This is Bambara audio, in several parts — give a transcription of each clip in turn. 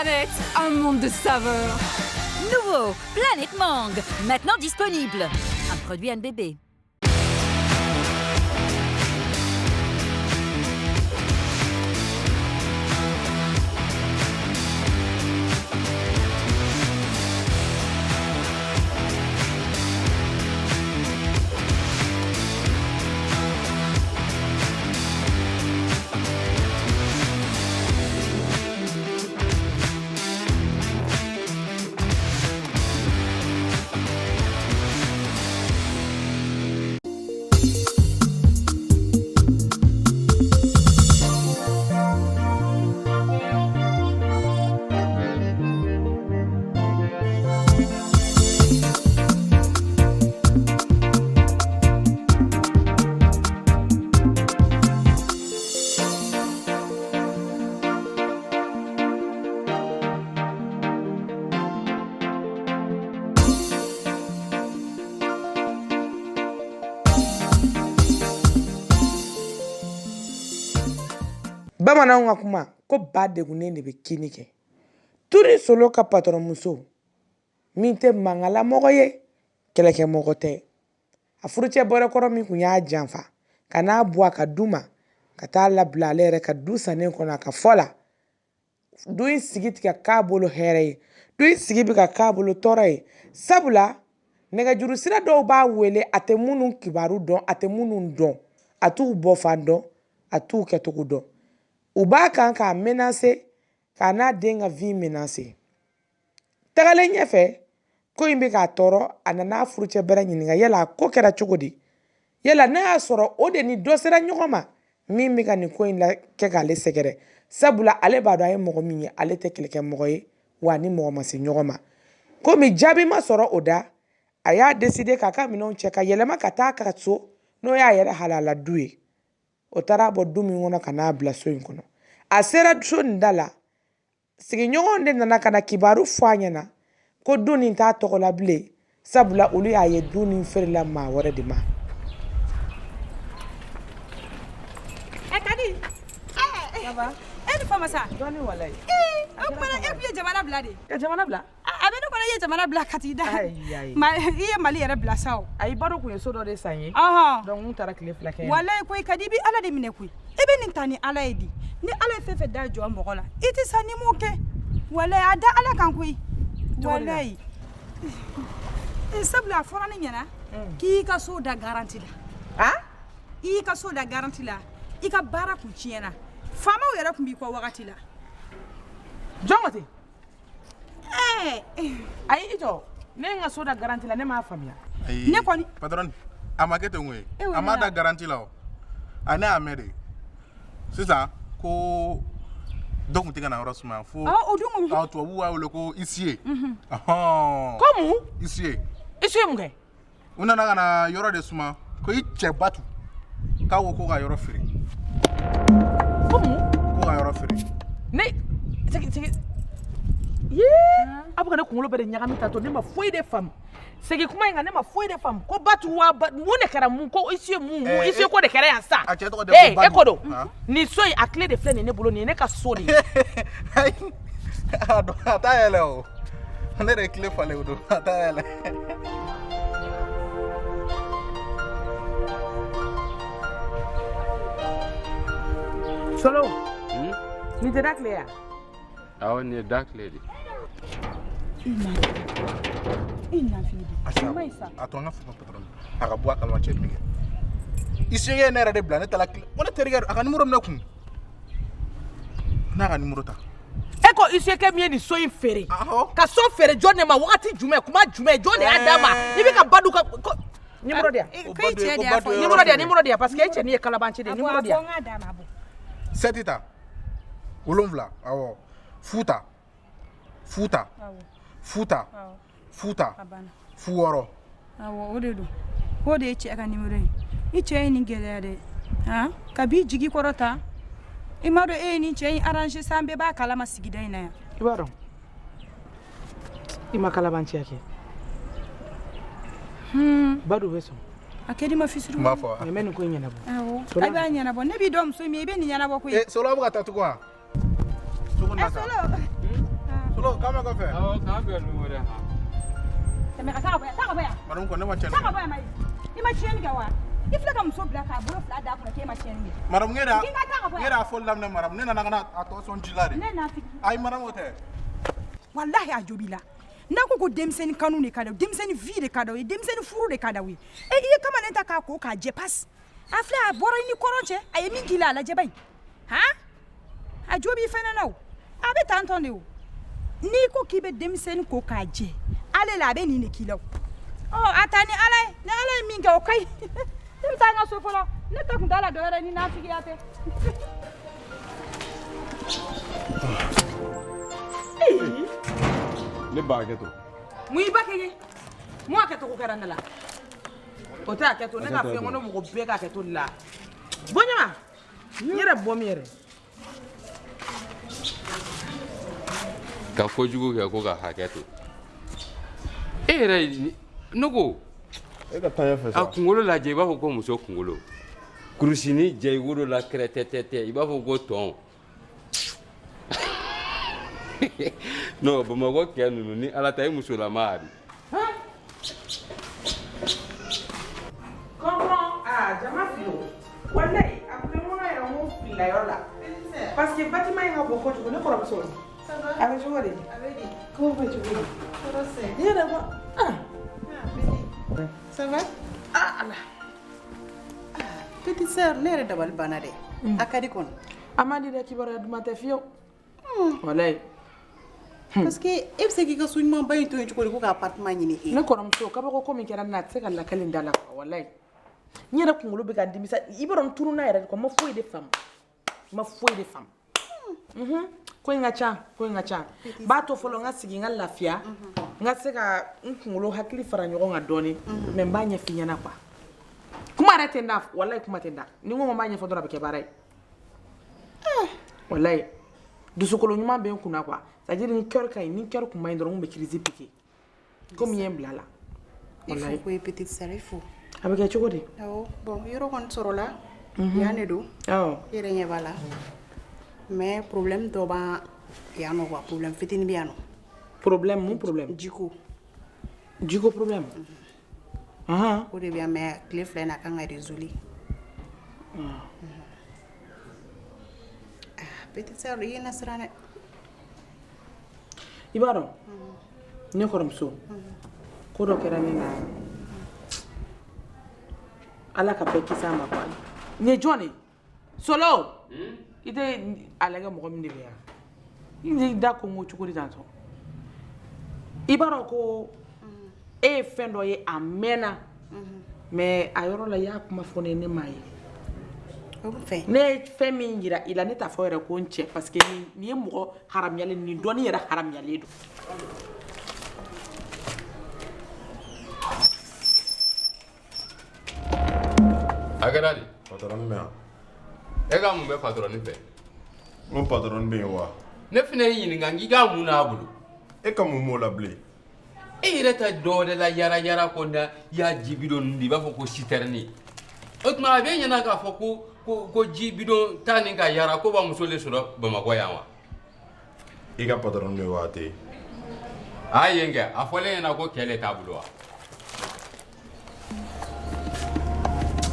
Planète, un monde de saveurs. Nouveau, Planète Mangue, maintenant disponible. Un produit NBB. Bamananw ka kuma ko ba degunnen de bɛ kini kɛ. Turi solo ka patron muso min tɛ mangala mɔgɔ ye kɛlɛkɛ mɔgɔ tɛ. A furucɛ bɔrɛ kɔrɔ min kun y'a janfa ka n'a bɔ a ka du ma ka taa labila ale yɛrɛ ka du sannen kɔnɔ a ka fɔ la. Du in sigi tigɛ k'a bolo hɛrɛ ye. Du in sigi bɛ ka k'a bolo tɔɔrɔ ye. Sabula nɛgɛjuru sira dɔw b'a wele a tɛ minnu kibaru dɔn a tɛ minnu dɔn a t'u bɔfan dɔn a t'u kɛcogo dɔn. U b'a kan k'a menacer k'a n'a den ka vie menacer. Tagalen ɲɛfɛ ko in bɛ k'a tɔɔrɔ a nana furucɛ bɛrɛ ɲininka yala ko kɛra cogo di. Yala n'a y'a sɔrɔ o de ni dɔ sera ɲɔgɔn ma min bɛ ka nin ko in la kɛ k'ale sɛgɛrɛ. Sabula ale b'a dɔn a ye mɔgɔ min ye ale tɛ kɛlɛkɛ mɔgɔ ye wa ni mɔgɔ ma se ɲɔgɔn ma. Komi jaabi ma sɔrɔ o da a y'a décider k'a ka minɛnw cɛ ka yɛlɛma ka taa ka so n'o y'a yɛrɛ halala du ye. O taara bɔ du min kɔnɔ ka n'a bila so in kɔnɔ. A sera so nin da la sigiɲɔgɔnw de nana ka na kibaru fɔ a ɲɛna ko du nin t'a tɔgɔ la bilen sabula olu y'a ye du nin feerela maa wɛrɛ de ma. Kadi baba e ni fama sa dɔɔni walayi o kumana e kun ye jamana bila de ka jamana bila a bɛ ne kɔnɔ i ye jamana bila ka t'i da i ye Mali yɛrɛ bila sa o ayi baro kun ye so dɔ de san ye donc n taara tile fila kɛ walayi koyi Kadi i bɛ Ala de minɛ koyi i bɛ nin ta ni Ala ye di ni Ala ye fɛn fɛn da jɔ mɔgɔ la i tɛ sa ni mun kɛ walayi a da Ala kan koyi walayi sabula a fɔra ne ɲɛna k'i ka so da garanti la i y'i ka so da garanti la i ka baara kun tiɲɛna faamaw yɛrɛ kun b'i kɔ wagati la jɔn ko ten ayi i jɔ ne n ka so da garanti la ne m'a faamuya ne kɔni patron a ma kɛ ten koyi a ma da garanti la o a ne y'a mɛn de sisan ko dɔ kun tɛ ka na yɔrɔ suma fo tubabuw b'a wele ko huissier ko mun huissier mun kɛ u nana ka na yɔrɔ de suma ko i cɛ batu k'a ko ka yɔrɔ feere ko mun ko ka yɔrɔ feere ne segi a bɛ ka ne kunkolo bɛɛ de ɲagami tan to ne ma foyi de faamu segi kuma in kan ne ma foyi de faamu ko batu wa mun de kɛra mun ko huissier ko de kɛra yan sa a cɛ tɔgɔ de ko batu e ko don nin so in a clé de filɛ nin ne bolo nin ye ne ka so de ye a t'a yɛlɛ o ne de ye clé falen o don a t'a yɛlɛ Solo nin tɛ da clé ya awɔ nin ye da clé de a to an ka fɔ patron a ka bɔ a kalama cɛ min kɛ huissier ye ne yɛrɛ de bila ne taara clé ko ne terikɛ a ka numéro minɛ kun n'a ka numéro ta e ko huissier kɛ min ye nin so in feere ka so feere jɔn de ma wagati jumɛn kuma jumɛn jɔn de y'a d'a ma i bɛ ka badu ka numéro di yan numéro di yan parce que e cɛ nin ye kalabanci de ye numéro di yan 7 ta 7 awɔ futa fu wɔɔrɔ awɔ o de don o de ye cɛ ka numéro ye i cɛ ye nin gɛlɛya dɛ ka b'i jigi kɔrɔ ta i ma dɔn e ye nin cɛ in arranger san bɛɛ b'a kalama sigida in na yan i b'a dɔn i ma kalabanciya kɛ Badu bɛ sɔn a kɛ di ma fisuru m'a fɔ mais nin ko in ɲɛnabɔ awɔ a b'a ɲɛnabɔ ne b'i dɔn muso min i bɛ nin ɲɛnabɔ koyi Solo a bɛ ka taa tugun wa? Solo Solo, kama ko fe. Oh, ka be no wala ha. Teme ka ta ba ya. Madam ko ne ma chen. Ta ba ya mai. Ni ma chen ga wa. Ifla kam so black a bro fla da ko ke ma chen ni. Madam ngeda fol lam ne madam ne na na ato son jilare. Ne na fi. Ay madam ote. Wallahi a jobila. Na ko demseni kanu ni kada, demseni vie de kada, demseni furu de kada wi. E iye kama nenta ka ko ka je pass. Afla boro ni koronche, aye min gila la je bay. Ha? A jobi fena naw. Abe tantonde o. Ni ko kibe demseni ko ka je. Ale la be ni ne kilo. Oh, atani alay, ne alay min ga o kai. Dem tanga so folo. Ne ta kun dala do yare ni na figi ate. Ne ba ke to. Mu iba ke mu aketo ko karanda la. O ta aketo ne ka fe ngono mu go be ka aketo la. Bonyama. Yere bomere. Ka kojugu ke ko ka haketo. Ere nogo. E ka tanya fe A sa. kungolo la je ba ko muso kungolo. Kurusini je wuro la kretetete iba ko ton. No, Bamako Kenu, ni Alatai Musulamari. Comprends? Ah, Jamafio. Wallahi, après moi, il y a un mot qui l'a là. Parce que le bâtiment est beaucoup de bonheur pour la personne. Ça va? Avec je vois. Comment vas-tu? Ça va, c'est. Il y a d'abord. Ah. Ça va? Ah, là. Petite sœur, n'est pas de banade. À Kadikon. Amadi de Kibara de Matafio. Wallahi. Parce que il sait que si on baille tout, tu peux le appartement ni. Ne korom so kabako ko mi kera na tseka la kalenda la wallahi. Nyera kungulu be kan dimisa iboron turu na yere ko ma foi de femme. Ma foi de femme. Ko ngacha. Ba to folo nga sigi nga lafia. Nga seka nkungulu hakili fara nyogo nga doni. Me mbanya finya na kwa. Kuma arete ndaf wallahi kuma tenda. Ni ngo mbanya fodora be ke barai. Wallahi. Dusukolo nyuma be kuna kwa. C'est-à-dire ni cœur kay ni cœur kuma ndoro be crise piqué. Comme yem blala. Il faut que petite sœur il faut. Avec choko de. Bon, yoro kon soro la. Yane do. Yere nye bala. Mais problème do ba yano wa problème fitini biano. Problème mon problème. Djiko problème. O de bien mais clé flé na kan résolu. Petite sœur yena srane. Ibaro. Ne korom so. Ko do kera ni na. Ala ka pe kisa ma kwa. Ne Johnny. Solo. Ide alaga mo komni be ya. Inde da ko mo chukuri tanto. Ibaro ko e fendo ye amena. Mais ayoro la ya kuma fone ne mai. Ne femi ngira ila ne ta fo ko nche parce que ni mo haram yale ni doni yara haram yale do. Agadali. Patron me. E ga mun be patron ni fe. Mon patron be wa. Ne fina yin ngangi ga mun na bulu. E ka mo mo la ble. E reta do de la yara ko na ya jibido ndi ba fo ko siterni. Otma be nyana ga fo ko jibido tani ga yara ko ba muso le sura ba ma ko yawa. E ka patron me wa te. Ayenge afole na ko kele tabulwa.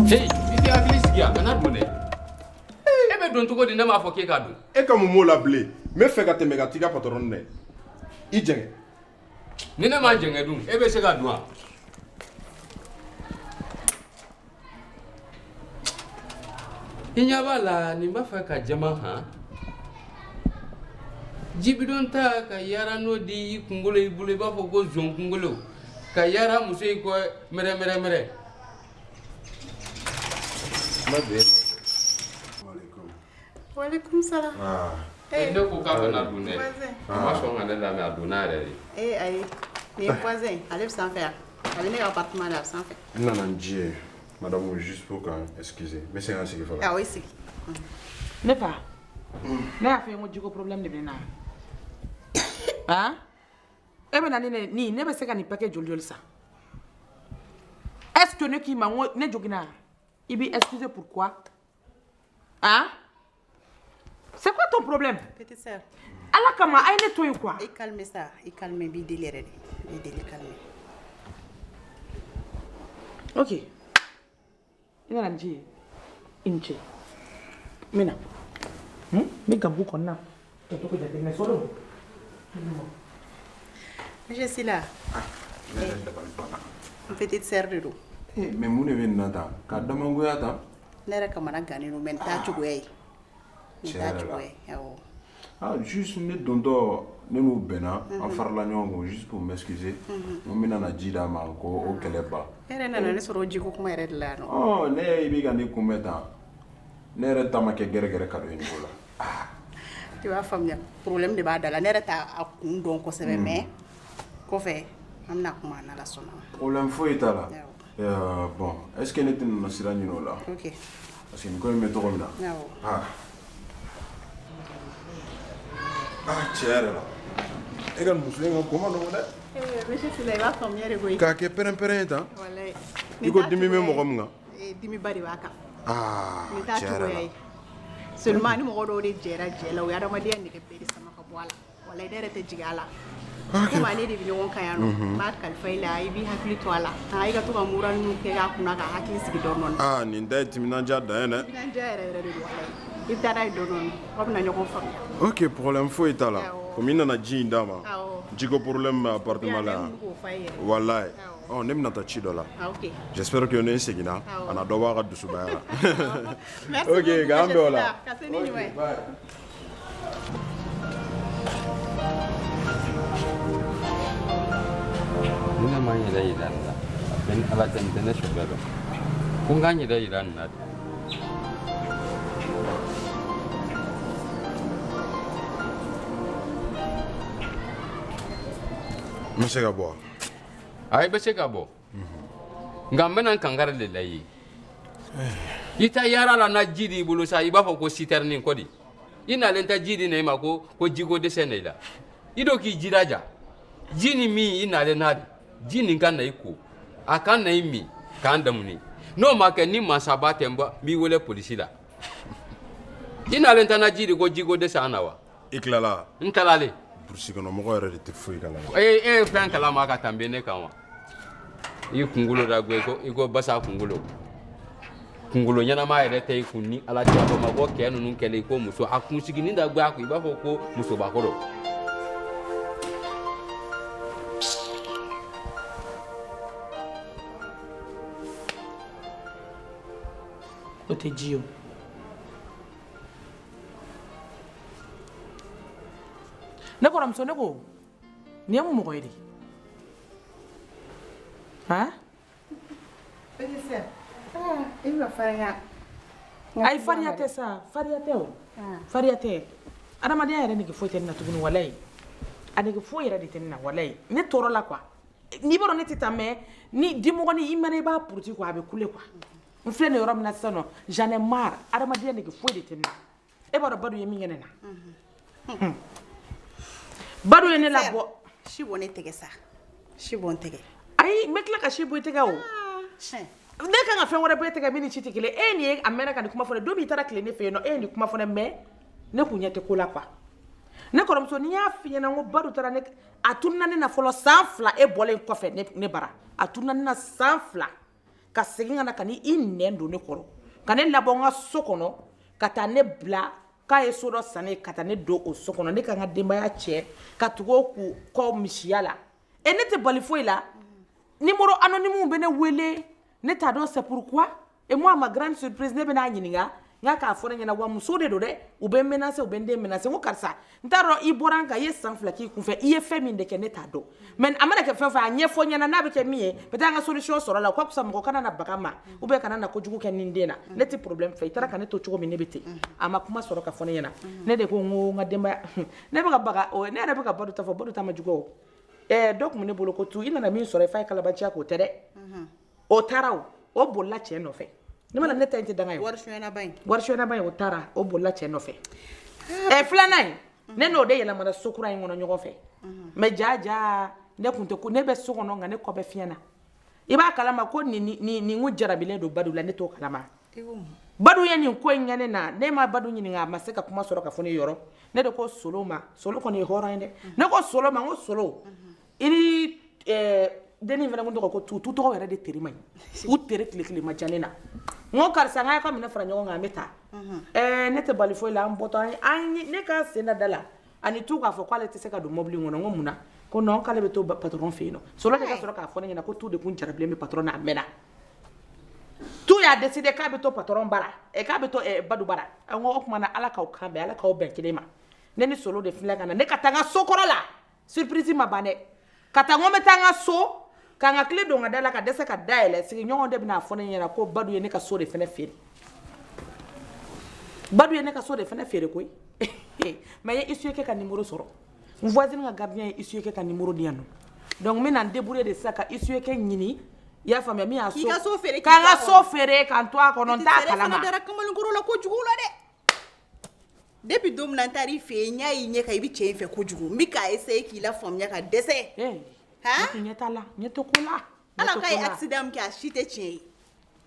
Hey, iti agliskia kana dune. Ebe don to ko dinda ma fo ke ka do. E ka mo la ble. Me fe ka te mega tiga patron ne. I jenge. Ni ne ma jenge dun. Ebe se ka duan. Inyabala ni ma fa ka jama ha. Jibidon ta ka yara no di kungolo ibule ba fo ko zon kungolo. Ka yara muso ko mere. Walaikum salam. Ne ko ka na dunne. Ma so ngane la me aduna re. Aïe. Les voisins, allez sans faire. Allez dans l'appartement là sans faire. Non, Dieu. Madame, juste pour quand excusez. Mais c'est ainsi qu'il faut. Ah oui, c'est. Ne pas. Ne a fait un djiko problème de bena. Hein? Eh ben ni ne be se ka ni paquet joli ça. Est-ce que ne qui m'a ne jogina? Ibi excusez pourquoi? Hein? C'est quoi ton problème? problème. Petite sœur. Ala kama ay ne to yi quoi. I calme ça, i calme bi délire de. Bi délire calme. OK. Ina nanji. Inche. Mina. Mi gambu konna. To ko jate ne solo. Je suis là. Petite sœur de l'eau. Mais mon événement, quand je m'en attends. Nera kamana gani no men ta chugoy. Ah, juste ne dondo ne nous bena en faire la nyongo juste pour m'excuser. Mon mina na jida manko au keleba. Ere na ne soro jigo kuma ere la no. Oh, ne ibiga ni kumeta. Ne re tamake gere kado ni bola. Ah. Tu vas famia problème de bada la nera ta akun don ko sebe mais ko fe amna kuma na la sona. Problème fo itala. Bon, est-ce que n'était na sirani no là? OK. Parce que nous connaissons trop bien. Ah. Ah, tiens là. Et quand nous sommes comment nous on est? Monsieur Sulaiman famia de goy. Ka ke peren ta? Wallahi. Iko dimi me mo nga. Dimi bari waka. Ah. Ni ta chugoy. Seulement ni mo do de jera jela o yara madiyan ni ke pedi sama ka boala. Wallahi dere te jigala. Ko ale de bi won kayano. Ma kalfaila ibi hakli to ala. Ay ga to ka muran nu ke ga kuna ga hakli sigi don non. Ah, ni ndai timina jada ene. Timina jara re wallahi. Itara don non. Ko na nyoko fam. OK, problème fo itala. Komina na ji ndama. Jigo problème appartement là. Wallahi. Oh, nem na ta chi dola. OK. J'espère que on est segina. Ana do wa ga dusu ba ya. Merci. OK, gambe wala. Kaseni we. Bye. Ina ma yi rai dan da. Ben ala tan da na shugaba. Kun ganye da iran na. Monsieur Gabo. Ay ba se gabo. Ngam nan kangara le layi. Ita yara la na jidi bulu sa iba ko siternin kodi. Ina lenta jidi ne ma ko jigo de senela. Ido ki jiraja. Jini mi ina le nadi. Jini kan na iko. Akan na imi kan damuni. No ma ke ni masaba temba mi wole police la. Ina lenta na jidi ko jigo de sanawa. Iklala. Ntalale. Bursi kono mo ko re te foi kala. Fran kala ma ka tambe ne kanwa. I kungulo da gwe ko iko basa kungulo. Kungulo nyana ma ere te kunni ala ti aba ma go ke nunu kele ko muso akun sigini da gwe aku iba fo ko muso bakoro. O te jio. Ne ko ramso ne ko ni amu mo yidi. Ha? Petite sœur. Ah, il va faire Ay fariyate sa, fariyate o. Fariyate. Adamadiya yɛrɛ nege foyi tɛ ne na tuguni walayi. A nege foyi yɛrɛ de tɛ ne na walayi. Ne tɔɔrɔ la quoi. N'i b'a dɔn ne tɛ taa mais ni dimɔgɔni i mɛna i b'a puruti quoi a bɛ couler quoi. N filɛ nin yɔrɔ min na sisan nɔ j'en ai marre. Adamadiya nege foyi de tɛ ne na. E b'a dɔn Badu ye min kɛ ne na. Badu ye ne labɔ. Si bɔ ne tɛgɛ sa. Si bɔ n tɛgɛ. Ayi n bɛ tila ka si bɔ i tɛgɛ o. Ne kan ka fɛn wɛrɛ bɔ e tɛgɛ min ni ci tɛ kelen e ni a mɛnna ka nin kuma fɔ ne don min i taara tile ne fɛ yen nɔ e ye nin kuma fɔ ne mais ne kun ɲɛ tɛ ko la quoi ne kɔrɔmuso n'i y'a f'i ɲɛna n ko Badu taara ne a tununa ne na fɔlɔ san 2 e bɔlen kɔfɛ ne bara a tununa ne na san 2 ka segin ka na ka ni i nɛn don ne kɔrɔ ka ne labɔ n ka so kɔnɔ ka taa ne bila k'a ye so dɔ san ne ka taa ne don o so kɔnɔ ne ka n ka denbaya cɛ ka tugu o kɔ misiya la e ne tɛ bali foyi la numéro anonyme bɛ ne wele ne t'a dɔn c'est pourquoi et moi ma grande surprise ne bɛ n'a ɲininka n k'a k'a fɔ ne ɲɛna wa muso de don dɛ u bɛ menacer u bɛ n den menacer n ko karisa n t'a dɔn i bɔra n kan i ye san 2 k'i kunfɛ i ye fɛn min de kɛ ne t'a dɔn mais a mana kɛ fɛn o fɛn a ɲɛfɔ ɲɛna n'a bɛ kɛ min ye peut-être an ka solution sɔrɔ la o ka fisa mɔgɔ kana na baga ma ou bien kana na kojugu kɛ ni n den na ne tɛ problème fɛ i taara ka ne to cogo min ne bɛ ten a ma kuma sɔrɔ ka fɔ ne ɲɛna ne de ko n ko n ka denbaya ne bɛ ka baga ne yɛrɛ bɛ ka Badu ta fɔ Badu ta ma jugu o dɔ tun bɛ ne bolo ko tu i nana min sɔrɔ i fa ye kalabanciya k'o tɛ dɛ o taara o bolila cɛ nɔfɛ ne mana ne ta in tɛ danga ye wari suyana ba in o taara o bolila cɛ nɔfɛ filanan in ne n'o de yɛlɛmana so kura in kɔnɔ ɲɔgɔn fɛ mais ja ne kun tɛ ko ne bɛ so kɔnɔ nka ne kɔ bɛ fiɲɛ na i b'a kalama ko nin ko jarabilen don Badu la ne t'o kalama badu ye nin ko in ɲɛne na ne ma badu ɲininka a ma se ka kuma sɔrɔ ka fɔ ne yɔrɔ ne de ko solo ma solo kɔni ye hɔrɔn ye dɛ ne ko solo ma n ko solo i ni denni fana ko tɔgɔ ko tu tɔgɔ yɛrɛ de teri ma ɲi u teri tile ma diya ne na n ko karisa n ka minɛ fara ɲɔgɔn kan an bɛ taa ne tɛ bali foyi la an bɔtɔ ne ka sen da la ani tu k'a fɔ k'ale tɛ se ka don mobili kɔnɔ n ko mun na ko non k'ale bɛ to patron fɛ yen nɔ solo de ka sɔrɔ k'a fɔ ne ɲɛna ko tu de kun jarabilen bɛ patron na a mɛnna tu y'a décidé k'a bɛ to patron bara k'a bɛ to badu bara n ko o tuma na ala k'aw kan bɛn ala k'aw bɛn kelen ma ne ni solo de filɛ ka na ne ka taa n ka so kɔrɔ la surprise ma ban dɛ ka taa n ko n bɛ taa n ka so ka n ka tile don n ka da la ka dɛsɛ ka da yɛlɛ sigiɲɔgɔn de bɛna fɔ ne ɲɛna ko badu ye ne ka so de fɛnɛ feere badu ye ne ka so de fɛnɛ feere koyi mais ye isu kɛ ka numéro sɔrɔ n voisine ka gardien ye isu kɛ ka numéro di yan nɔ donc n bɛna n débrouiller de sisan ka isu kɛ ɲini i y'a faamuya min y'a so k'an ka so feere k'an to a kɔnɔ n t'a kalama. I dara kamalenkɔrɔ la kojugu la dɛ depuis don min na n taar'i fɛ yen n y'a y'i ɲɛ kan i bɛ cɛ in fɛ kojugu n bɛ k'a essayer k'i la faamuya ka dɛsɛ. ne ɲɛ t'a la ɲɛ tɛ ko la. ala k'a ye accident min kɛ a si tɛ tiɲɛ ye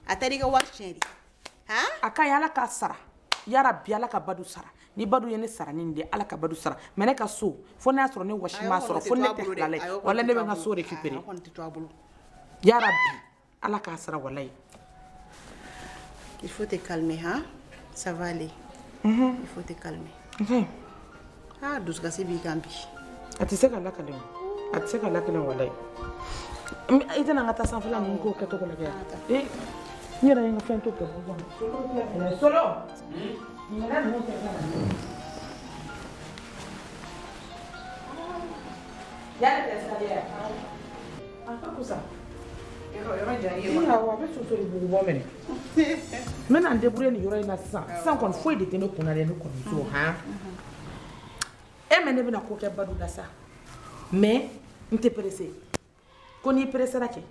a taara i ka wari tiɲɛ de. a ka ye ala k'a sara yarabi ala ka badu sara ni badu ye ne sara nin de ala ka badu sara mais ne ka so fo n'a sɔrɔ ne wɔsi m'a sɔrɔ fo ne tɛ halala ye wala ne bɛ n ka so récupérer yarabi ala k'a sara walayi. Il faut te calmer hein ça va aller. Il faut te calmer. Dusukasi b'i kan bi. a tɛ se ka lakale o a tɛ se ka lakale walayi i tɛna n ka taa sanfɛla ninnu k'o kɛcogo lajɛ n yɛrɛ ye n ka fɛn to kɛ solo ɲinɛ ninnu tɛ kɛ yali tɛ escalier a ka kusa yɔrɔ jan ye wa a bɛ soso de bugu bɔ minɛ n bɛna n débrouiller nin yɔrɔ in na sisan kɔni foyi de tɛ ne kunna dɛ ne kɔni so mais ne bɛna ko kɛ badu la sa mais n tɛ pressé ko n'i pressera kɛ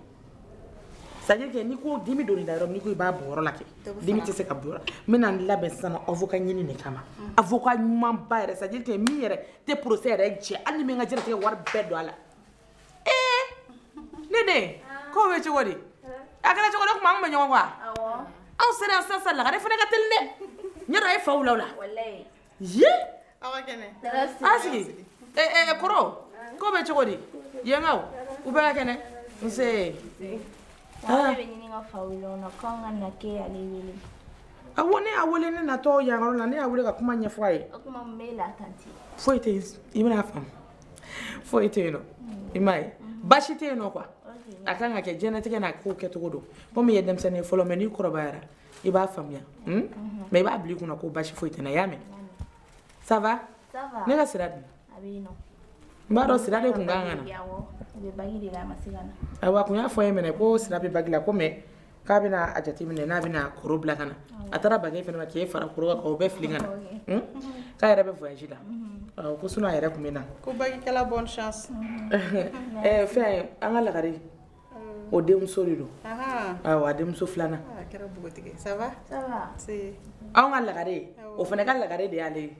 c'est à dire que n'i ko dimi donni da yɔrɔ n'i ko i b'a bɔ yɔrɔ la kɛ dimi tɛ se ka bɔ yɔrɔ n bɛna n labɛn sisan avocat ɲini de kama avocat ɲumanba yɛrɛ c'est à dire que min yɛrɛ tɛ procès yɛrɛ jɛ hali ni min ka diɲɛlatigɛ wari bɛɛ don a la ne den k'o bɛ cogo di a kɛra cogo di o tuma an kun bɛ ɲɔgɔn kɔ wa anw sera yan sisan lagare fana ka teli dɛ n yɛrɛ ye faw la o la ye an sigi kɔrɔ k'o bɛ cogo di yenkaw u bɛɛ ka kɛnɛ nse awɔ ne y'a wele ne natɔ yan yɔrɔ la ne y'a wele ka kuma ɲɛfɔ a ye foyi tɛ yen i bɛna faamu foyi tɛ yen nɔ i m'a ye baasi tɛ yen nɔ quoi a kan ka kɛ diɲɛlatigɛ n'a kow kɛcogo don komi i ye denmisɛnnin ye fɔlɔ mais n'i kɔrɔbayara i b'a faamuya mais i b'a bila i kunna ko baasi foyi tɛ n na i y'a mɛn ça va ne ka sira dun n b'a dɔn sira de kun kan ka na ayiwa a kun y'a fɔ ye minɛ ko sira bɛ bagi la ko mais k'a bɛna a jateminɛ n'a bɛna koro bila ka na a taara bagi fana ma k'e fara koro kan k'o bɛɛ fili ka na k'a yɛrɛ bɛ voyage la ko sinon a yɛrɛ kun bɛ na ko bagikɛla bonne chance fɛn an ka lagare o denmuso de don awɔ a denmuso filanan a kɛra npogotige ça va anw ka lagare o fana ka lagare de y'ale ye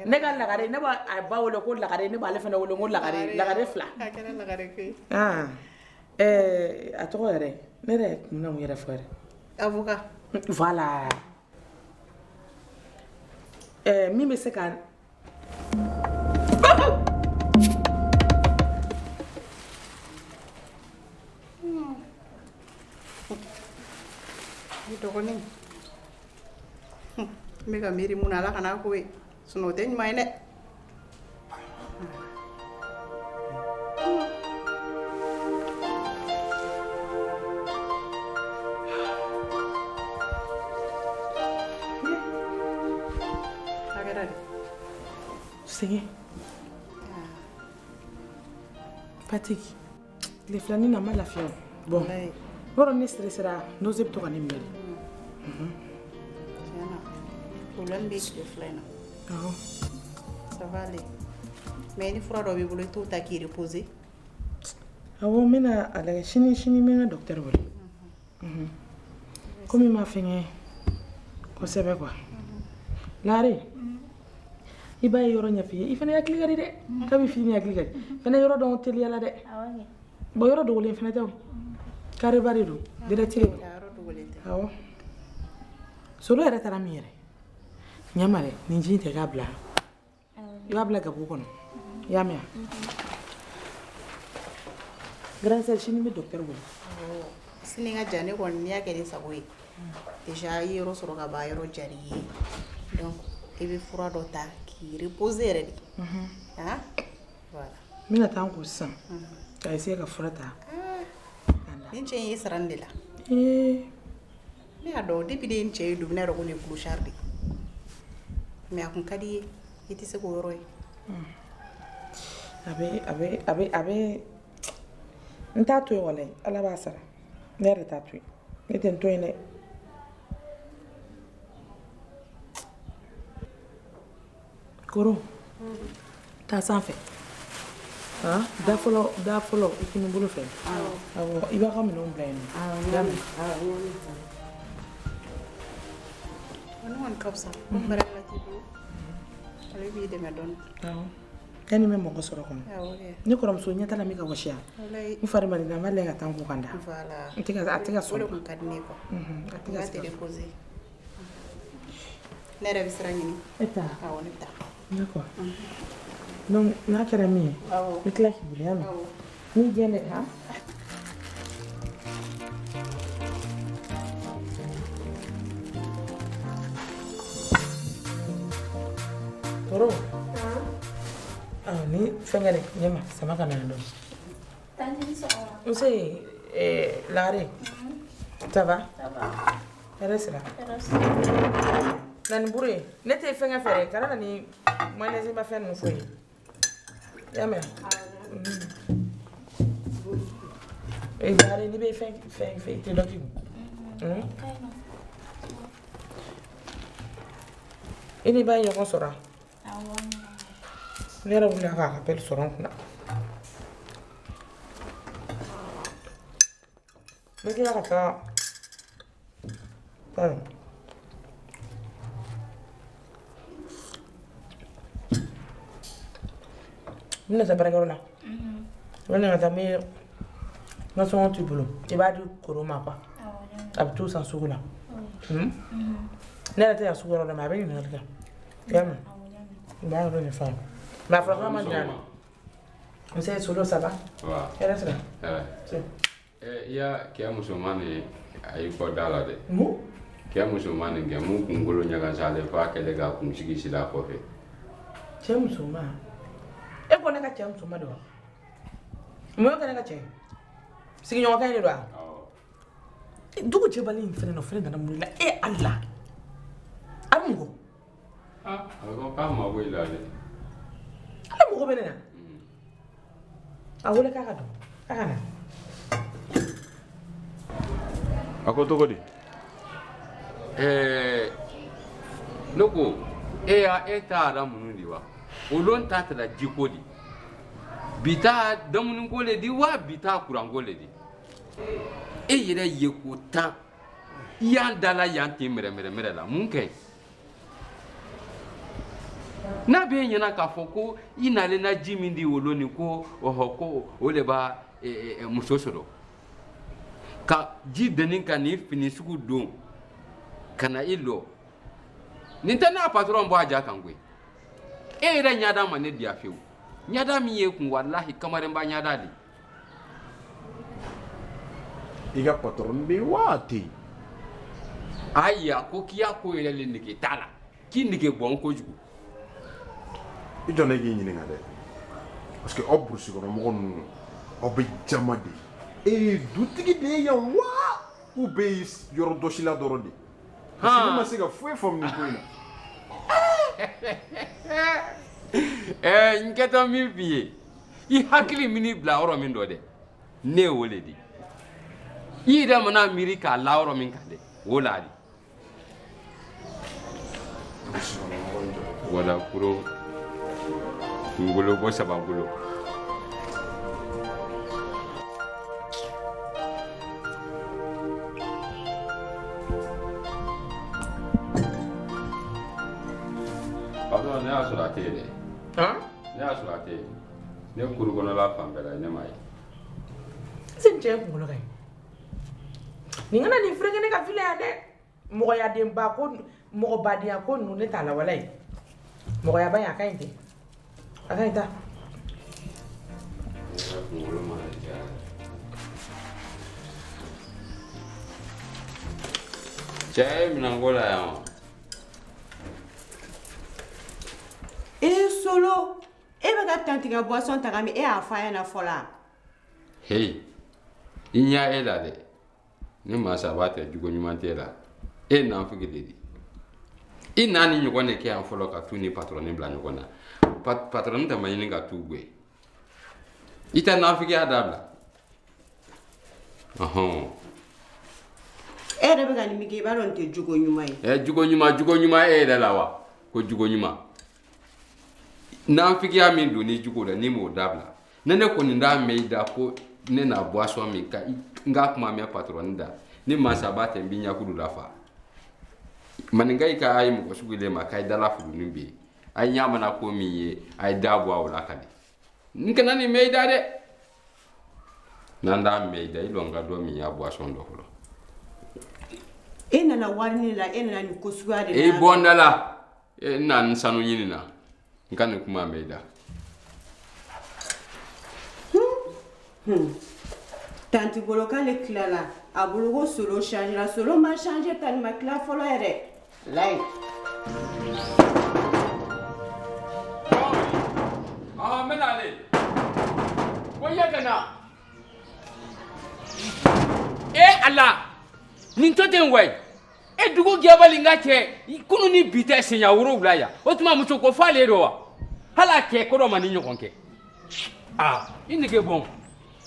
ne ka lagare ne b'a ba wele ko lagare ne b'ale fana wele ko lagare fila a kɛra lagare koyi a tɔgɔ yɛrɛ ne yɛrɛ kun na mun yɛrɛ fɔ yɛrɛ avocat voilà min bɛ se ka dɔgɔnin n bɛ ka miiri mun na ala kana ko ye sinon o tɛ ɲuman ye dɛ sɛgɛn fatigue tile filanin na ma lafiya o bon yɔrɔ ne stressera nausée bɛ to ka ne miiri problème bɛ tile fila in na ça va aller mais ni fura dɔ b'i bolo i t'o ta k'i reposer awɔ n bɛna a lajɛ sini n bɛ n ka docteur wele komi n ma fɛngɛ kosɛbɛ quoi Lare i b'a ye yɔrɔ ɲɛf'i ye i fana hakili ka di dɛ kabi f'i ni hakili ka di fana yɔrɔ dɔn teliya la dɛ bon yɔrɔ dogolen fana tɛ o carré ba de don direct de awɔ Solo era tara mi yɛrɛ ɲamare nin ji tɛ k'a bila i b'a bila gabugu kɔnɔ i y'a mɛn wa grand sœur sini bɛ docteur bolo sini ka jan ne kɔni n'i y'a kɛ ni sago ye déjà i ye yɔrɔ sɔrɔ ka ban yɔrɔ jari ye donc i bɛ fura dɔ ta k'i reposer yɛrɛ de voilà n bɛna taa n ko sisan ka essayer ka fura ta nin cɛ in ye sara nin de la ne y'a dɔn depuis de n cɛ ye don ne yɛrɛ ko nin ye clochard de mais a kun ka di ye i tɛ se k'o yɔrɔ ye a bɛ n t'a to yen walayi ala b'a sara ne yɛrɛ t'a to yen ne tɛ n to yen dɛ koro taa sanfɛ da fɔlɔ i kini bolo fɛ awɔ i b'a ka minɛnw bila yen nɔ y'a mɛn ne kɔni ka fisa n bara la t'i bolo ale b'i dɛmɛ dɔɔni awɔ yanni n bɛ mɔgɔ sɔrɔ kɔnɔ ne kɔrɔmuso ɲɛ t'a la n bɛ ka wɔsi yan n fari ma di n b'a lajɛ ka taa n ko ka da a tɛ ka sɔn o de kun ka di ne ye a tɛ ka tɛ reposer ne yɛrɛ bɛ sira ɲini e ta awɔ ne bɛ taa d'accord donc n'a kɛra min ye i tila k'i bolo y'a mɛn n'i diɲɛ dɛ ha toro ni fɛnkɛ dɛ ɲɛma sama ka na yan dɔn n se lare ça va hɛrɛ sira na nin buru ye ne tɛ fɛnkɛ fɛ dɛ kana na ni mayonnaise ma fɛn ninnu fɔ ye y'a mɛn lare n'i bɛ fɛn fɛ i tɛ dɔ k'i kun i ni ba ye ɲɔgɔn sɔrɔ ne yɛrɛ wulila k'a ka pelle sɔrɔ n kunna n bɛ tila ka taa n bɛna taa baarakɛyɔrɔ la n bɛna ka taa n bɛ n ka sɔngɔ t'i bolo i b'a di koro ma quoi a bɛ t'o san sugu la ne yɛrɛ tɛ yan sugu yɔrɔ la mais a bɛ ɲininkali kɛ i y'a mɛn n b'a yɔrɔ ɲɛfɔ a ye mais a fɔra k'a ma diya n se solo ça va hɛrɛ sira i y'a kɛ musoman ni a y'i kɔ da la dɛ mun kɛ musoman nin kɛ mun kunkolo ɲaga salen f'a kɛlen k'a kun sigi sira kɔfɛ cɛ musoman e ko ne ka cɛ musoman de wa mun y'o kɛ ne ka cɛ ye sigiɲɔgɔnkɛ de don wa dugu cɛbali in fɛnɛ na o fɛnɛ nana mun de la e ala a bɛ mun kɔ a ko k'a ma bɔ i la dɛ ala mɔgɔ bɛ ne na a wele k'a ka don k'a ka na a ko cogo di ne ko e taara munnu di wa olu ta tara jiko di bi ta damuniko le di wa bi ta kuranko le di e yɛrɛ ye ko 10 i y'an dala yan ten mɛrɛmɛrɛ la mun kɛ n'a bɛ ɲɛna k'a fɔ ko i nalen na ji min di wolo nin ko ko o de b'a muso sɔrɔ ka ji deni ka nin fini sugu don ka na i lɔ nin tɛ n'a patron bɔ a ja kan koyi e yɛrɛ ɲada ma ne diya fiyewu ɲada min ye kun walahi kamalenba ɲada de i ka patron bɛ wa ten ayi a ko k'i y'a ko yɛrɛ le nege t'a la k'i nege bɔn kojugu i jɔ ne k'i ɲininka dɛ parce que aw burusi kɔnɔ mɔgɔ ninnu aw bɛ jama de dutigi de ye yan wa k'u bɛ yɔrɔ dɔsila dɔrɔn de parce que ne ma se ka foyi faamu nin ko in na n kɛtɔ min f'i ye i hakili min'i bila yɔrɔ min dɔ dɛ ne y'o le di i yɛrɛ mana miiri k'a la yɔrɔ min kan dɛ o la de wala kuro ngolo ko saba bolo pardon ne y'a sɔrɔ a tɛ ye dɛ ne y'a sɔrɔ a tɛ ye ne kuru kɔnɔla fan bɛɛ la ne m'a ye se n cɛ kunkolo ka ɲi nin kana nin fɛrɛkɛ ne ka fili yan dɛ mɔgɔya denba ko mɔgɔbadenya ko ninnu ne t'a la walayi mɔgɔya ba in a ka ɲi ten a ka ɲi ta cɛ ye minɛnko la yan wa solo e bɛ ka tantigɛ boisson ta ka min e y'a fɔ a ɲɛna fɔlɔ hei i ɲɛ e la dɛ ni masaba tɛ jugo ɲuman tɛ la e nanfigi de di i n'a ni ɲɔgɔn de kɛ yan fɔlɔ ka tu ni patɔrɔni bila ɲɔgɔn na patɔrɔni tɛ ma ɲini ka tu goye i tɛ nanfigiya dabila ɔhɔn e yɛrɛ bɛ ka nin min kɛ i b'a dɔn nin tɛ jugo ɲuman ye jugo ɲuman e yɛrɛ la wa ko jugo ɲuman nanfigiya min don ni jugo la ni m'o dabila ne kɔni t'a mɛn i da ko ne na boisson min ka n ka kuma mɛn patɔrɔni da ni masaba tɛ n b'i ɲɛkulu lafa maninka i ka a ye mɔgɔ sugu de ma k'a ye dala furunin bɛ yen a ye ɲa mana ko min ye a ye da bɔ a o la ka di n kana nin mɛn i da dɛ n'an t'a mɛn i da i lɔn ka dɔ min y'a boisson dɔ fɔlɔ e nana wari ɲini la e nana nin ko suguya de la e bɔ n da la n na nin sanu ɲini na n ka nin kuma mɛn i da tanti bolo k'ale tilala a bolo ko solo changera solo ma changer tani ma tila fɔlɔ yɛrɛ layi n bɛ n'ale ko i ye ka na ala nin to ten wai e dugu gɛbali n ka cɛ kunu ni bi tɛ siɲɛ wolonwula yan o tuma muso ko f'ale do wa hali a cɛ ko dɔ ma ni ɲɔgɔn kɛ i nege bɔn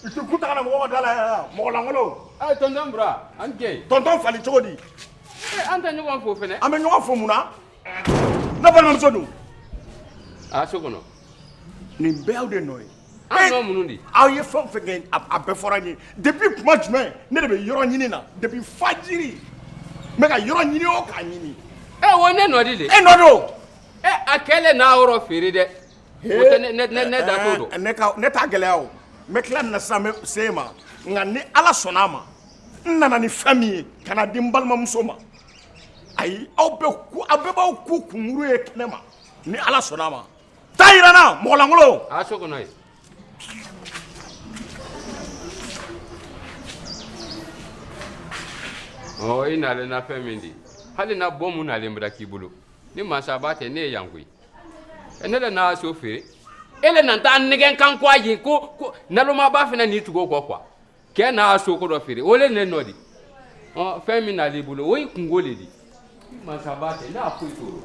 I tɛ ku taga na mɔgɔ ka da la yan mɔgɔ lankolon. tonton Bura an cɛ. Tonton fali cogo di. an tɛ ɲɔgɔn fo fɛnɛ. An bɛ ɲɔgɔn fo mun na. Ne balimamuso dun. so kɔnɔ. Nin bɛɛ y'aw de nɔ ye. an nɔ minnu di. Aw ye fɛn o fɛn kɛ a bɛɛ fɔra n ye depuis kuma jumɛn ne de bɛ yɔrɔ ɲini na depuis fajiri n bɛ ka yɔrɔ ɲini o k'a ɲini. o ne nɔ di de. E nɔ don. a kɛlen n'a yɔrɔ feere dɛ. o tɛ ne da t'o dɔn. Ne t'a gɛlɛya o. N bɛ tila nin na sisan n bɛ se e ma nka ni ala sɔnna a ma n nana ni fɛn min ye ka na di n balimamuso ma ayi aw bɛɛ b'aw ku kunkuru ye kɛnɛ ma ni ala sɔnna a ma taa yira n na mɔgɔ lankolon. so kɔnɔ ye. i nalen na fɛn min di hali na bɔ mun nalen bɛra k'i bolo ni masaba tɛ ne ye yan koyi ne de n'a so feere. ele nan ta nɛgɛn kan ko a ye ko naloma b'a fɛnɛ ni tugu o kɔ quoi kɛ n'a so ko dɔ feere o le ne nɔ di fɛn min n'ale bolo o ye kungo le di masaba tɛ ne y'a foyi t'o rɔ.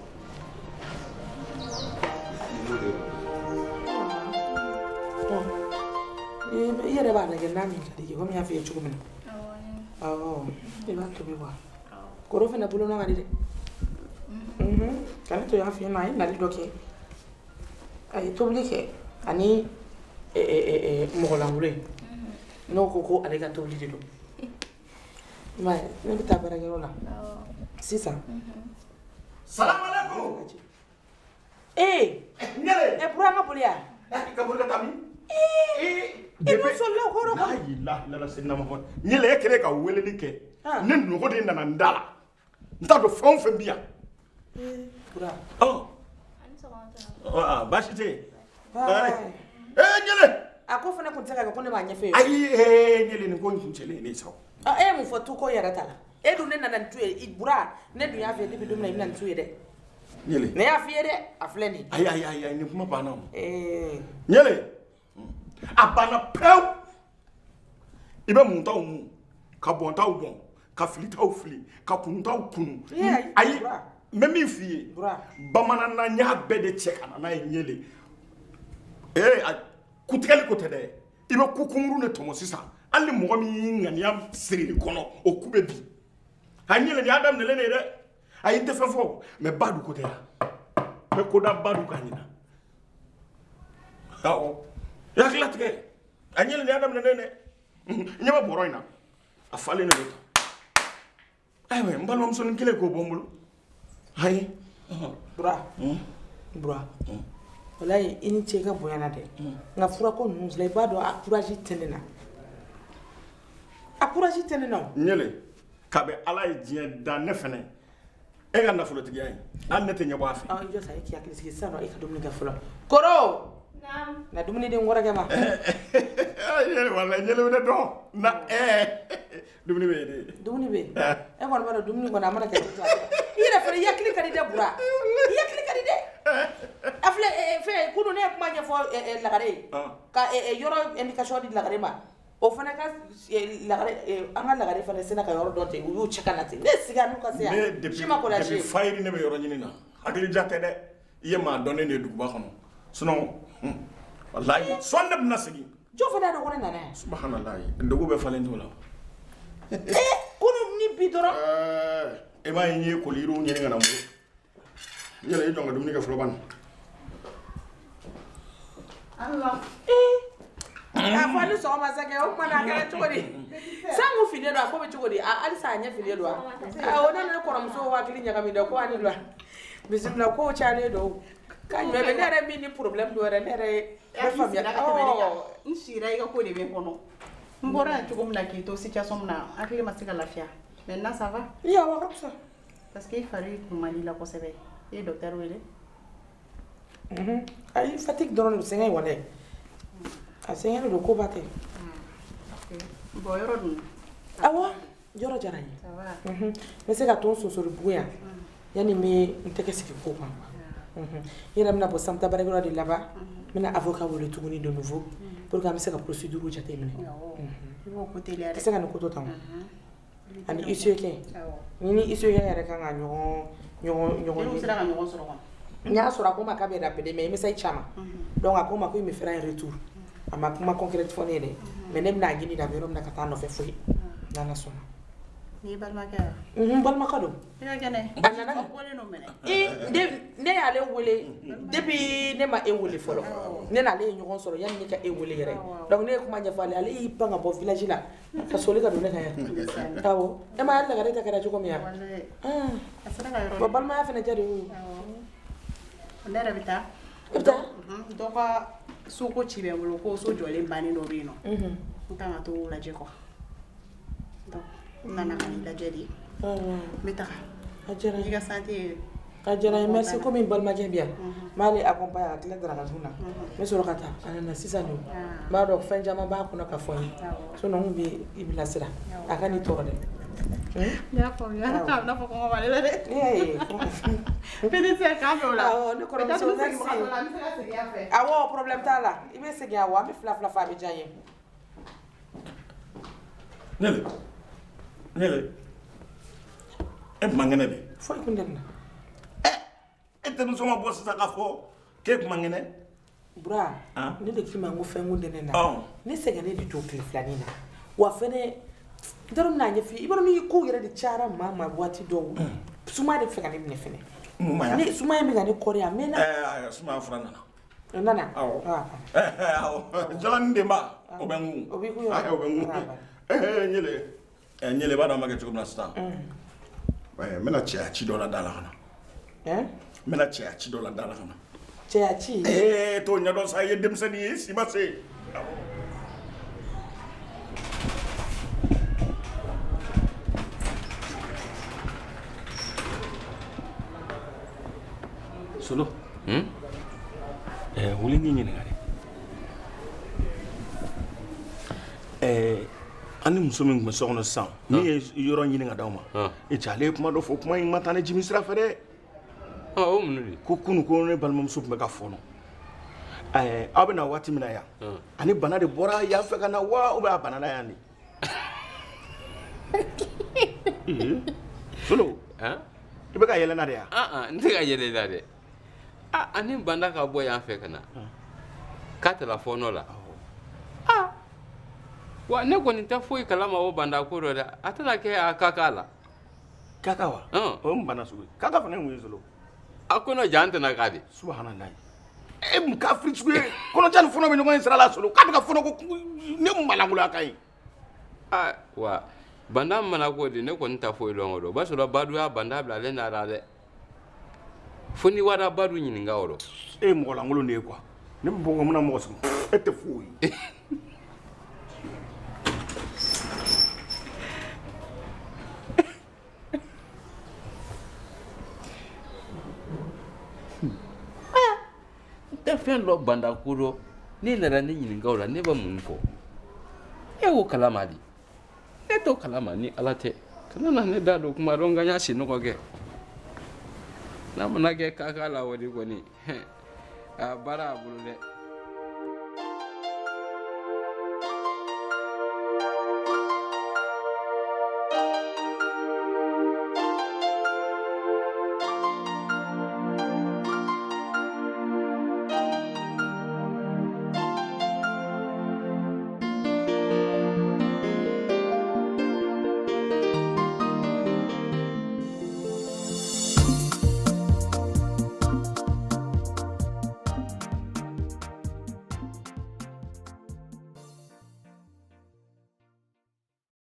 I yɛrɛ b'a lajɛ n'a min ka di ye komi n y'a f'i ye cogo min na. I b'a tobi wa koro fɛnɛ bolo nɔ ka di dɛ. Kana to yan fɛ yen nɔ a ye nali dɔ kɛ. A ye tobili kɛ ani mɔgɔlankolon ye n'o ko ale ka tobili de don i m'a ye ne bɛ taa baarakɛyɔrɔ la sisan. Salamaleykum. Bura an ka boli yan. Ka boli ka taa min. I ma sɔn la kɔrɔ kan. Lala Seydina Muhamadu Ɲɛlɛ e kɛlen ka weleli kɛ ne nɔgɔ de nana n da la n t'a dɔn fɛn o fɛn bi yan. Bura. Baasi tɛ yen. Ɲɛlɛ. A ko fana tun tɛ se ka kɛ ko ne b'a ɲɛfɛ yen. Ayi Ɲɛlɛ nin ko in kun cɛlen ye ne sago. E ye mun fɔ tu ko yɛrɛ ta la e dun ne nana nin tu ye Bura ne dun y'a f'i ye depuis don min na i bɛna nin tu ye dɛ. Ɲɛlɛ. Ne y'a f'i ye dɛ a filɛ nin. Ayi nin kuma banna o. Ɲɛlɛ a banna pewu i bɛ mun taw mun ka bɔn taw bɔn ka fili taw fili ka kunu taw kunu. Ayi n bɛ min f'i ye bamanan na n y'a bɛɛ de cɛ ka na n'a ye Ɲɛlɛ. Kutigɛli ko tɛ dɛ i bɛ ku kunkuru de tɔmɔ sisan hali ni mɔgɔ min y'i ŋaniya siri kɔnɔ o ku bɛ bi a Ɲɛlɛ nin y'a daminɛlen de ye dɛ ayi n tɛ fɛn fɔ mɛ Badu ko tɛ yan n bɛ ko da Badu kan ɲina awɔ i hakili latigɛ a Ɲɛlɛ nin y'a daminɛlen dɛ n ɲɛ bɛ bɔrɔ in na a falen de don ayiwa n balimamusonin kelen k'o bɔ n bolo ayi. Bura walayi i ni ce ka bonya na dɛ nka furako ninnu filɛ i b'a dɔn a courage tɛ ne na a courage tɛ ne na o. Ɲɛlɛ kabe ala ye diɲɛ da ne fɛnɛ e ka nafolotigiya ye hali ne tɛ ɲɛ bɔ a fɛ i jɔ sa i k'i hakili sigi sisan nɔ i ka dumuni kɛ fɔlɔ koro na dumuni den wɔrɔ kɛ ma wala ɲɛlɛ bɛ ne dɔn na dumuni bɛ yen de dumuni bɛ yen e kɔni b'a dɔn dumuni kɔni a mana kɛ cogo i yɛrɛ fana i hakili ka di dɛ Bura i hakili ka di dɛ a filɛ fɛn kunun ne ye kuma ɲɛfɔ Lagare ye ka yɔrɔ indication di Lagare ma o fana ka Lagare an ka Lagare fana sena ka yɔrɔ dɔn ten u y'u cɛ ka na ten ne sigi n'u ka se yan si ma kɔlɔsi depuis fayiri ne bɛ yɔrɔ ɲini na hakili ja tɛ dɛ i ye maa dɔnnen de ye duguba kɔnɔ sinon wallahi sɔn ne bɛna segin jɔ fana y'a dɔn ko ne nana yan subhanallahi ndogo bɛ falen t'o la kunun ni bi dɔrɔn e m'a ye n ye koli yiriw ɲini ka na n bolo n yɛrɛ i jɔ n ka dumuni kɛ fɔlɔ bani Allah a fɔ ni sɔgɔma sɛgɛ o kuma na a kɛra cogo di sangu filen don a ko bɛ cogo di halisa a ɲɛ filen don o ne ni kɔrɔmuso hakili ɲagami dɛ ko ani la bisimila kow cayalen don ka ɲɛ bɛ ne yɛrɛ min ni problème do yɛrɛ ne yɛrɛ bɛ faamuya n sira i ka ko de bɛ n kɔnɔ n bɔra yan cogo min na k'i to situation min na hakili ma se ka lafiya maintenant ça va iya wa ka fisa parce que i fari kun man di la kosɛbɛ i ye docteur wele ayi fatigue dɔrɔn de sɛgɛn wala a sɛgɛn don ko ba tɛ bon yɔrɔ dun awɔ yɔrɔ diyara n ye n bɛ se ka to n sonsori bugu yan yanni n bɛ n tɛgɛ sigi ko kan i yɛrɛ bɛna bɔ samata baarakɛyɔrɔ de laban n bɛna avocat wele tuguni de nouveau pour que an bɛ se ka procédure jate minɛ i b'o ko teliya tɛ se ka nin ko to tan ani issue kɛ ni ni issue kɛ yɛrɛ kan ka ɲɔgɔn sera ka ɲɔgɔn sɔrɔ kɔnɔ n y'a sɔrɔ a ko n ma k'a bɛ rappeler mais message caman donc a ko n ma ko il me fera un retour a ma kuma concrète fɔ ne ye dɛ mais ne bɛna a ɲini de a bɛ yɔrɔ min na ka taa nɔfɛ foyi n'Ala sɔnna n'i balimakɛ balimakɛ don i ka kɛnɛ a nana bɔlen don minɛ ne y'ale wele depuis ne ma e wele fɔlɔ ne n'ale ye ɲɔgɔn sɔrɔ yanni ne ka e wele yɛrɛ donc ne ye kuma ɲɛfɔ ale ale y'i pan ka bɔ village la ka soli ka don ne ka yan awɔ e ma ye Lagare ta kɛra cogo min yan a sera ka yɔrɔ bon balimaya fana diya de y'o ne yɛrɛ bɛ taa i bɛ taa dɔ ka soko ci bɛ n bolo ko so jɔlen bannen dɔ bɛ yen nɔ n kan ka to lajɛ kɔ donc n nana ka n'i lajɛ de n bɛ taga a diyara i ka santé a diyara n ye merci komi n balimakɛ bɛ yan n b'ale accompagner a tila darakadun na n bɛ sɔrɔ ka taa a nana sisan de n b'a dɔn fɛn caman b'a kɔnɔ ka fɔ n ye sinon n kun bɛ i bilasira a ka n'i tɔɔrɔ dɛ n y'a faamuya a bɛna fɔ kɔngɔ b'ale la dɛ peut-être k'an fɛ o la ne kɔrɔmuso merci awɔ problème t'a la i bɛ segin awɔ an bɛ fila fila fɔ a bɛ diya n ye Nele e kuma ŋɛnɛ de foyi kun tɛ nin na e tɛ muso ma bɔ sisan k'a fɔ k'e kuma ŋɛnɛ Bura ne de k'i ma n ko fɛn kun tɛ ne na ne sɛgɛnnen de to tile filanin na wa fɛnɛ n t'a dɔn n bɛna ɲɛfɔ i b'a dɔn ni ko yɛrɛ de cayara maa ma waati dɔw sumaya de bɛ fɛ ka ne minɛ fɛnɛ ne sumaya bɛ ka ne kɔrɔ yan mɛ na sumaya fura nana o nana awɔ jalani denba o bɛ n kun o b'i kun yɔrɔ o bɛ n kun ɲele b'a dɔn an ma kɛ cogo min na sisan n bɛna cɛya ci dɔ la da la ka na n bɛna cɛya ci dɔ la da la ka na cɛya ci t'o ɲɛdɔn sa i ye denmisɛnnin ye si ma se Solo wuli n'i ɲininka dɛ ani muso min tun bɛ so kɔnɔ sisan min ye yɔrɔ ɲini ka d'aw ma e cɛ ale ye kuma dɔ fɔ kuma in ma taa ne jimi sira fɛ dɛ o mun de ko kunu ko ne balimamuso tun bɛ ka fɔnɔ aw bɛ na waati min na yan ani bana de bɔra yan fɛ ka na wa ou bien a banana yan de Solo i bɛ ka yɛlɛnna de yan n tɛ ka yɛlɛ la dɛ ani banda ka bɔ yan fɛ ka na k'a tɛla fɔɔnɔ la wa ne kɔni tɛ foyi kalama o banda ko dɔ dɛ a tɛna kɛ a ka k'a la kaka wa o ye bana sugu ye kaka fana ye mun ye Solo a ko n'o ja an tɛna k'a de subhanallah e mun ka firi sugu ye kɔnɔja ni fɔnɔ bɛ ɲɔgɔn ye sira la Solo k'a bɛ ka fɔnɔ ko ne mun malangolo ka ɲi wa banda mana ko de ne kɔni tɛ foyi dɔn o dɔ o b'a sɔrɔ Badu y'a banda bila ale nara dɛ fo ni wara Badu ɲininka o dɔ e ye mɔgɔ lankolon de ye quoi ne bɛ bɔ n bɛna mɔgɔ sɔrɔ e tɛ foyi e fɛn dɔ banda ko dɔ ne nana ne ɲininka o la ne bɛ mun fɔ e y'o kalama di ne t'o kalama ni ala tɛ kana na ne da don kuma dɔn n ka n y'a senɔgɔ kɛ n'a mana kɛ k'a k'a la o de kɔni a baara a bolo dɛ